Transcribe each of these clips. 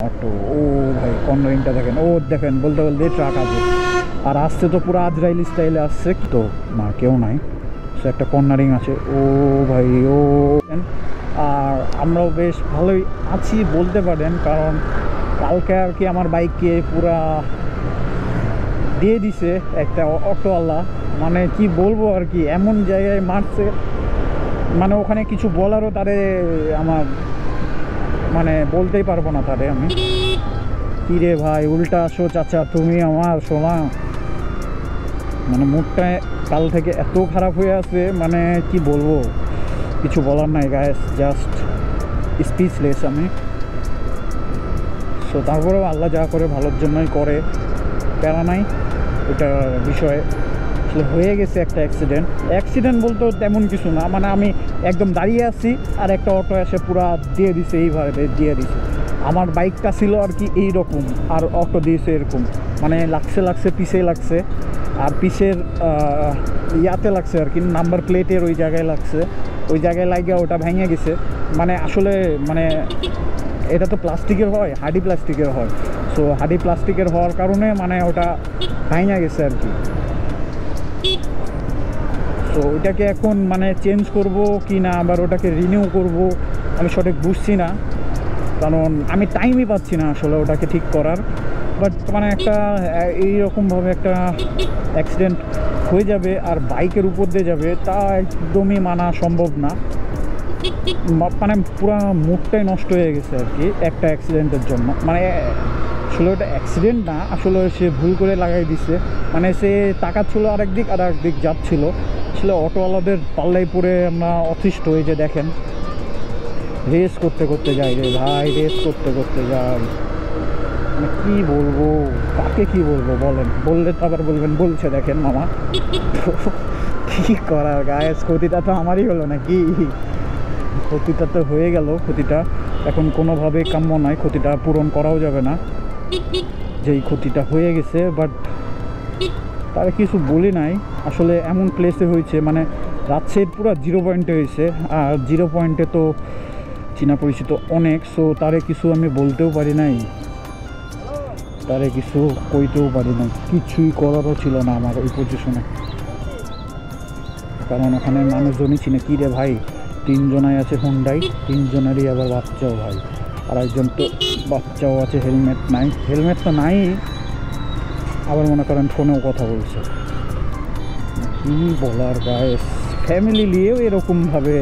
Auto, ও ভাই কর্নারিংটা দেখেন, ও দেখেন বলতে বলতে ট্রাক আছে, আর আসছে তো পুরো আজরাইল স্টাইলে আসছে, তো না কেউ নাই, সে একটা কর্নারিং আছে। ও ভাই ও, আর আমরাও বেশ ভালোই আছি বলতে পারেন, কারণ কালকে আর কি আমার বাইককে পুরা দিয়ে দিছে একটা অটোওয়ালা, মানে কি বলবো আর কি, এমন জায়গায় মারছে, মানে ওখানে কিছু বলারও তারে আমার মানে বলতেই পারবো না তারে আমি। কিরে ভাই উল্টা আসো চাচা, তুমি আমার সোমা, মানে মুডটা কাল থেকে এত খারাপ হয়ে আছে, মানে কি বলবো, কিছু বলার নাই গাইস, জাস্ট স্পিচলেস আমি। সো তারপরেও আল্লাহ যা করে ভালোর জন্যই করে, প্যারা নাই ওটার বিষয়ে। আসলে হয়ে গেছে একটা অ্যাক্সিডেন্ট বলতেও তেমন কিছু না, মানে আমি একদম দাঁড়িয়ে আছি আর একটা অটো এসে পুরা দিয়ে দিছে, এইভাবে দিয়ে দিছে। আমার বাইকটা ছিল আর কি এইরকম, আর অটো দিয়েছে এরকম, মানে লাগছে পিছে লাগছে, আর পিছের ইয়াতে লাগছে আর কি, নাম্বার প্লেটের ওই জায়গায় লাগছে, ওই জায়গায় লাগিয়ে ওটা ভেঙে গেছে। মানে আসলে মানে এটা তো প্লাস্টিকের হয়, হার্ডি প্লাস্টিকের হয়, সো হার্ডি প্লাস্টিকের হওয়ার কারণে মানে ওটা ভেঙে গেছে আর কি। তো ওটাকে এখন মানে চেঞ্জ করব কি না, আবার ওটাকে রিনিউ করব আমি সঠিক বুঝছি না, কারণ আমি টাইমই পাচ্ছি না আসলে ওটাকে ঠিক করার। বাট মানে একটা এইরকমভাবে একটা অ্যাক্সিডেন্ট হয়ে যাবে আর বাইকের উপর দিয়ে যাবে, তা একদমই মানা সম্ভব না, মানে পুরো মুডটাই নষ্ট হয়ে গেছে আর কি একটা অ্যাক্সিডেন্টের জন্য। মানে আসলে ওটা অ্যাক্সিডেন্ট না, আসলে সে ভুল করে লাগাই দিছে, মানে সে তাকাচ্ছিল আরেক দিক আর একদিক যাচ্ছিল। আসলে অটোওয়ালাদের পাল্লাই পরে আমরা অতিষ্ঠ হয়ে, যে দেখেন রেস করতে করতে যাই রে ভাই, রেস করতে করতে যাই, মানে কী বলবো, কাকে কী বলবো বলেন, বললে তো আবার বলবেন বলছে দেখেন মামা। কী করার গায়েস, ক্ষতিটা তো আমারই হলো নাকি, ক্ষতিটা তো হয়ে গেল, ক্ষতিটা এখন কোনোভাবেই কাম্য নয়, ক্ষতিটা পূরণ করাও যাবে না, যেই ক্ষতিটা হয়ে গেছে। বাট তারা কিছু বলি নাই, আসলে এমন প্লেসে হয়েছে, মানে রাজশাহীর পুরো 0 পয়েন্টে হয়েছে, আর 0 পয়েন্টে তো চীনা পরিচিত অনেক, সো তারে কিছু আমি বলতেও পারি নাই, তারে কিছু কইতেও পারি নাই, কিছুই করারও ছিল না আমার ওই পজিশনে, কারণ ওখানে মানুষজনই চিনে। কী রে ভাই, 3 জনাই আছে হুন্ডাই, 3 জনেরই আবার বাচ্চাও ভাই, আর একজন তো বাচ্চাও আছে, হেলমেট নাই, হেলমেট তো নাই, আবার মনে করেন ফোনেও কথা বলছে, কী বলার গায়ে, ফ্যামিলি নিয়েও এরকমভাবে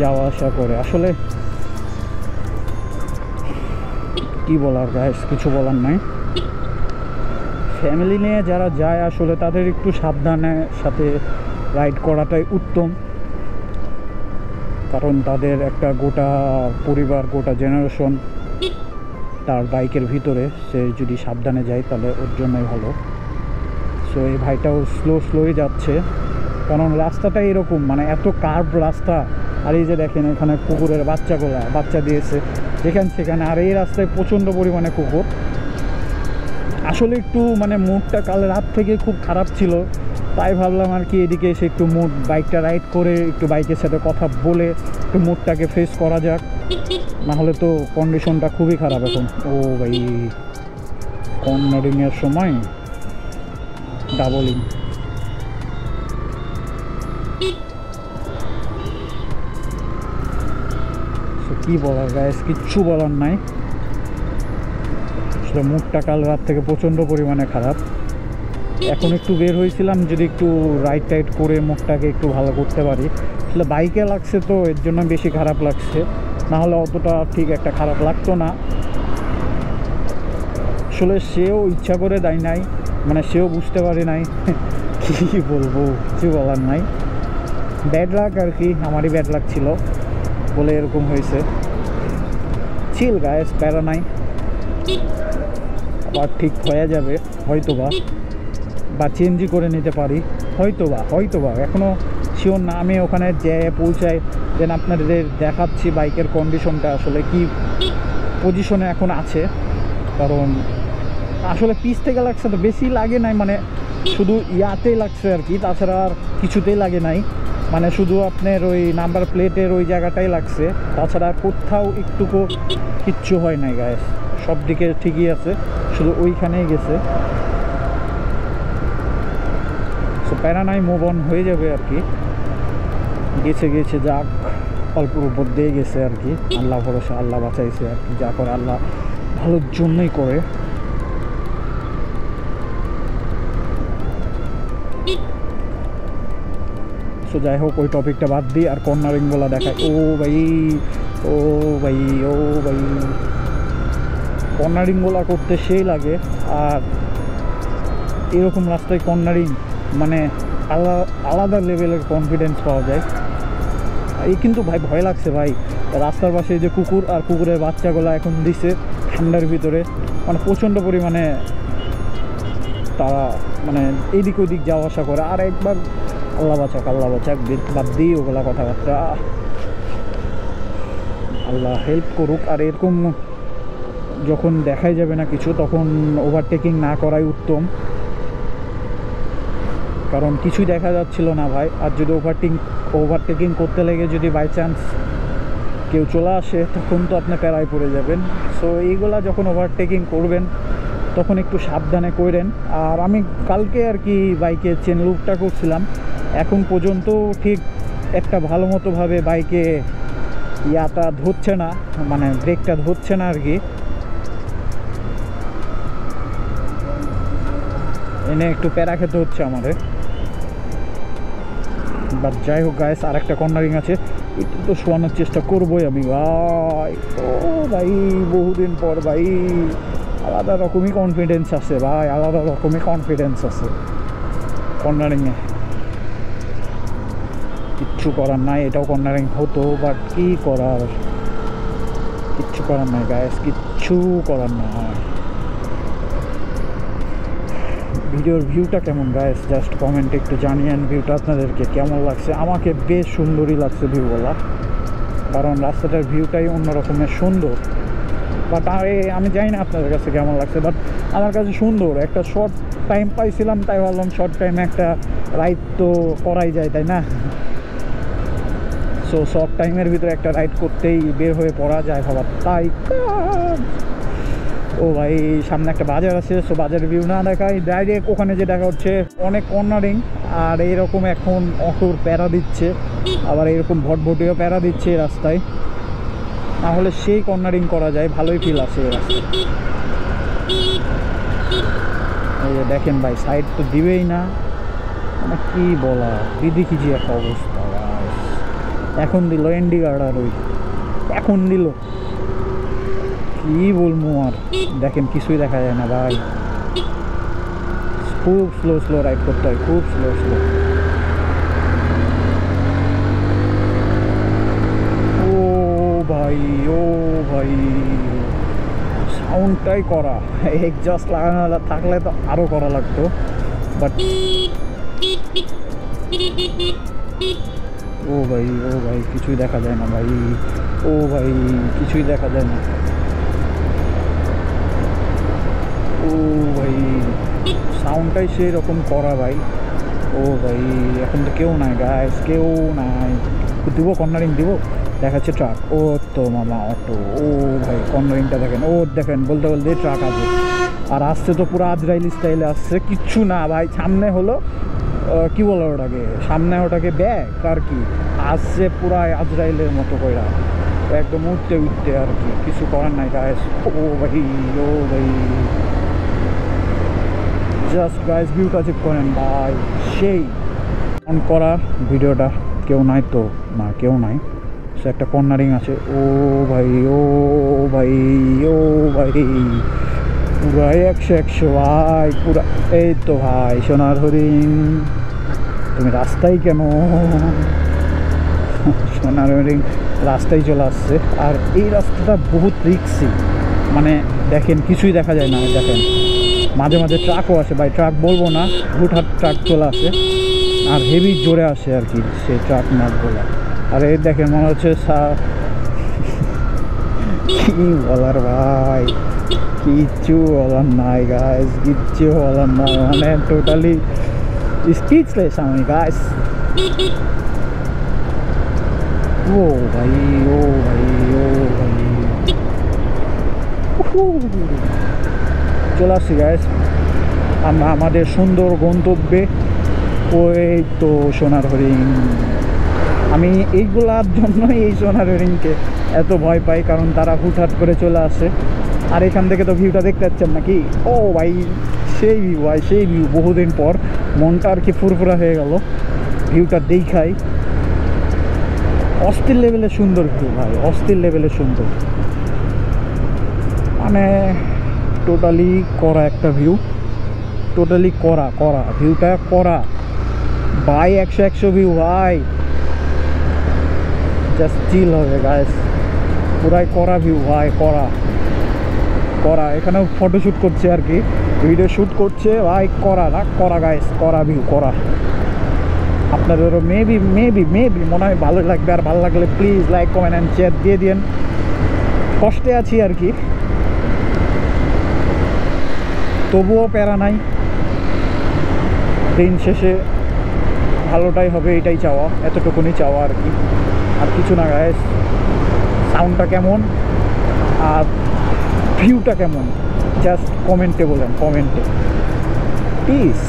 যাওয়া আসা করে, আসলে কী বলার গায়ে, কিছু বলার নাই। ফ্যামিলি নিয়ে যারা যায় আসলে তাদের একটু সাবধানের সাথে রাইড করাটাই উত্তম, কারণ তাদের একটা গোটা পরিবার, গোটা জেনারেশন তার বাইকের ভিতরে, সে যদি সাবধানে যায় তাহলে ওর জন্যই ভালো। সো এই ভাইটাও স্লোই যাচ্ছে, কারণ রাস্তাটা এরকম, মানে এত কার্ভ রাস্তা, আর এই যে দেখেন এখানে কুকুরের বাচ্চা দিয়েছে যেখানে সেখানে, আর এই রাস্তায় প্রচণ্ড পরিমাণে কুকুর। আসলে একটু মানে মুডটা কাল রাত থেকে খুব খারাপ ছিল, তাই ভাবলাম আর কি এদিকে এসে একটু বাইকটা রাইড করে একটু বাইকের সাথে কথা বলে একটু মুডটাকে ফ্রেশ করা যাক, নাহলে তো কন্ডিশনটা খুবই খারাপ এখন। ও ভাই, কর্নারিংয়ের সময় ডাবলিং, কী বলার গাইস, কিচ্ছু বলার নাই, আসলে মুডটা কাল রাত থেকে প্রচণ্ড পরিমাণে খারাপ। এখন একটু বের হয়েছিলাম, যদি একটু রাইড করে মুখটাকে একটু ভালো করতে পারি, আসলে বাইকে লাগছে তো এর জন্য বেশি খারাপ লাগছে, নাহলে অতটা ঠিক একটা খারাপ লাগতো না। আসলে সেও ইচ্ছা করে দেয় নাই, মানে সেও বুঝতে পারে নাই, কী বলবো, কিছু বলার নাই, ব্যাড লাক আর কি, আমারই ব্যাড লাক ছিল বলে এরকম হয়েছে। চিল গাইস, প্যারা নাই, আবার ঠিক হয়ে যাবে হয়তোবা, বা চেঞ্জই করে নিতে পারি হয়তোবা, এখনও শিওর না। আমি ওখানে যেয়ে পৌঁছাই দেন আপনাদের দেখাচ্ছি বাইকের কন্ডিশনটা আসলে কি পজিশনে এখন আছে, কারণ আসলে পিছ থেকে লাগছে তো, বেশি লাগে নাই, মানে শুধু ইয়াতেই লাগছে আর কি, তাছাড়া আর কিছুতেই লাগে নাই, মানে শুধু আপনার ওই নাম্বার প্লেটের ওই জায়গাটাই লাগছে, তাছাড়া কোথাও একটুকু কিচ্ছু হয় নাই গায়ে। সব দিকে ঠিকই আছে, শুধু ওইখানেই গেছে। সো প্যারা নাই, মুভ অন হয়ে যাবে আর কি। গেছে যাক, অল্পর উপর দিয়ে গেছে আর কি। আল্লাহ ভরসা, আল্লাহ বাঁচাইছে আর কি। যা করে আল্লাহ ভালোর জন্যই করে। সো যাই হোক, ওই টপিকটা বাদ দিই আর কর্নারিং বলা দেখায়। ও ভাই, ও ভাই, ও ভাই, কর্নারিং বলা করতে সেই লাগে। আর এরকম রাস্তায় কর্নারিং মানে আলাদা লেভেলের কনফিডেন্স পাওয়া যায়। এই কিন্তু ভাই ভয় লাগছে ভাই, রাস্তার পাশে যে কুকুর আর কুকুরের বাচ্চাগুলো এখন দিছে ঠান্ডার ভিতরে, মানে প্রচণ্ড পরিমাণে তারা মানে এইদিক ওইদিক যাওয়া আসা করে। আর একবার আল্লাহ বাঁচাক বাদ দিই ওগুলা কথাবার্তা, আল্লাহ হেল্প করুক। আর এরকম যখন দেখাই যাবে না কিছু, তখন ওভারটেকিং না করাই উত্তম, কারণ কিছুই দেখা যাচ্ছিল না ভাই। আর যদি ওভারটেকিং করতে লেগে যদি বাই চান্স কেউ চলে আসে, তখন তো আপনি প্যারায় পড়ে যাবেন। সো এইগুলা যখন ওভারটেকিং করবেন তখন একটু সাবধানে করেন। আর আমি কালকে আর কি বাইকে চেন লুপটা করছিলাম, এখন পর্যন্ত ঠিক একটা ভালো মতোভাবে বাইকে ইয়াটা ধরছে না, মানে ব্রেকটা ধরছে না আর কি। এনে একটু প্যারা খেতে হচ্ছে আমাদের। বাট যাই হোক গাইস, আর একটা কর্নারিং আছে, একটু তো শোয়ানোর চেষ্টা করবোই আমি ভাই। ও ভাই, বহুদিন পর ভাই, আলাদা রকমই কনফিডেন্স আছে ভাই, আলাদা রকমই কনফিডেন্স আছে কর্নারিংয়ে। কিচ্ছু করার নাই, এটাও কর্নারিং হতো, বাট কি করার, কিচ্ছু করার নাই গাইস, কিচ্ছু করার নাই। ভিডিওর ভিউটা কেমন গাইস, জাস্ট কমেন্টে একটু জানিয়েন ভিউটা আপনাদেরকে কেমন লাগছে। আমাকে বেশ সুন্দরই লাগছে ভিউগুলা, কারণ রাস্তাটার ভিউটাই অন্যরকমের সুন্দর। বাট আমি জানি না আপনাদের কাছে কেমন লাগছে, বাট আমার কাছে সুন্দর। একটা শর্ট টাইম পাইছিলাম, তাই ভাবলাম শর্ট টাইমে একটা রাইড তো করাই যায়, তাই না? সো শর্ট টাইমের ভিতরে একটা রাইড করতেই বের হয়ে পড়া যায় ভাবা, তাই। ও ভাই, সামনে একটা বাজার আছে, সো বাজারের ভিউ না দেখাই, ডাইরেক্ট ওখানে যে দেখা হচ্ছে অনেক কর্নারিং। আর এইরকম এখন অটোর প্যারা দিচ্ছে, আবার এরকম ভটভটিও প্যারা দিচ্ছে রাস্তায়, না হলে সেই কর্নারিং করা যায়, ভালোই ফিল আছে এই রাস্তায়। এই যে দেখেন ভাই, সাইড তো দিবেই না, মানে কি বলা, বিদিকি যে একটা অবস্থা। এখন দিল এন্ডি গার্ডার, ওই এখন দিল, কি বলবো আর। দেখেন কিছুই দেখা যায় না ভাই, খুব স্লো রাইড করতে হয়, খুব স্লো। ও ভাই, ও ভাই, সাউন্ডটাই করা, এক্সজস্ট লাগানো থাকলে তো আরও করা লাগতো, বাট ও ভাই কিছুই দেখা যায় না ভাই, ও ভাই কিছুই দেখা যায় না, ও ভাই সাউন্ডটাই সেই রকম করা ভাই। ও ভাই, এখন তো কেউ নাই গাইস, কেউ নাই। দিব কর্নারিং দিব, দেখাচ্ছে ট্রাক, ও তো মামা অটো। ও ভাই কর্নারিংটা দেখেন, ও দেখেন বলতে ট্রাক আছে, আর আসছে তো পুরো আজরাইল স্টাইলে আসছে। কিচ্ছু না ভাই, সামনে হলো কি বলে ওটাকে, সামনে ওটাকে ব্যাগ আর কি, আসছে পুরো আজরাইলের মতো করে একদম উঠতে আর কি, কিছু করার নাই গাইস। ও ভাই, ও ভাই, জাস্ট গাইস ভিউটা চেক করেন ভাই, সেই অন করা ভিডিওটা। কেউ নাই তো, না কেউ নাই, সে একটা কর্নারিং আছে। ও ভাই, ও ভাই, ও ভাই, পুরা 100 ভাই, পুরা। এই তো ভাই সোনার হরিণ, তুমি রাস্তায় কেন? সোনার হরিণ রাস্তায় চলে আসছে। আর এই রাস্তাটা বহুত রিক্সি, মানে দেখেন কিছুই দেখা যায় না। দেখেন মাঝে মাঝে ট্রাকও আসে ভাই, ট্রাক বলবো না, হুটহাট ট্রাক চলে আসে, আর হেভি জোরে আসে আর কি সেই ট্রাক মাঠগুলো। আর এই দেখেন মনে হচ্ছে কি বলার ভাই, কিচ্ছু বলার নাই গাইস, কিচ্ছু বলার নাই, মানে টোটালি স্পিচলেস আমি গাইস। ও ভাই, ও ভাই, ও ভাই, ও চলে আসছি গাইস আমরা আমাদের সুন্দর গন্তব্যে। ওই তো সোনার হরিণ। আমি এইগুলার জন্য এই সোনার হরিণকে এত ভয় পাই, কারণ তারা হুটহাট করে চলে আসে। আর এখান থেকে তো ভিউটা দেখতে পাচ্ছেন নাকি? ও ভাই সেই ভিউ ভাই, সেই ভিউ। বহুদিন পর মনটা আর কি ফুরফুরা হয়ে গেল ভিউটা দেখাই। অস্থির লেভেলের সুন্দর ভিউ ভাই, অস্থির লেভেলের সুন্দর, মানে টোটালি করা একটা ভিউ, টোটালি করা করা ভিউটা করা ভাই। 100 ভিউ ভাই, জাস্ট চিল হবে গাইস। পুরাই করা ভিউ ভাই, করা করা। এখানেও ফটোশ্যুট করছে আর কি, ভিডিও শ্যুট করছে ভাই। করা না করা গাইস, করা ভিউ করা। আপনাদেরও মেবি মেবি মেবি মনে হয় ভালো লাগবে। আর ভালো লাগলে please like comment and share দিয়ে দিন। কষ্টে আছি আর কি, তবুও প্যারা নাই। দিন শেষে ভালোটাই হবে, এটাই চাওয়া, এতটুকুনি চাওয়া আর কি, আর কিছু না গাইস। সাউন্ডটা কেমন আর ভিউটা কেমন জাস্ট কমেন্টে বলেন, কমেন্টে প্লিজ।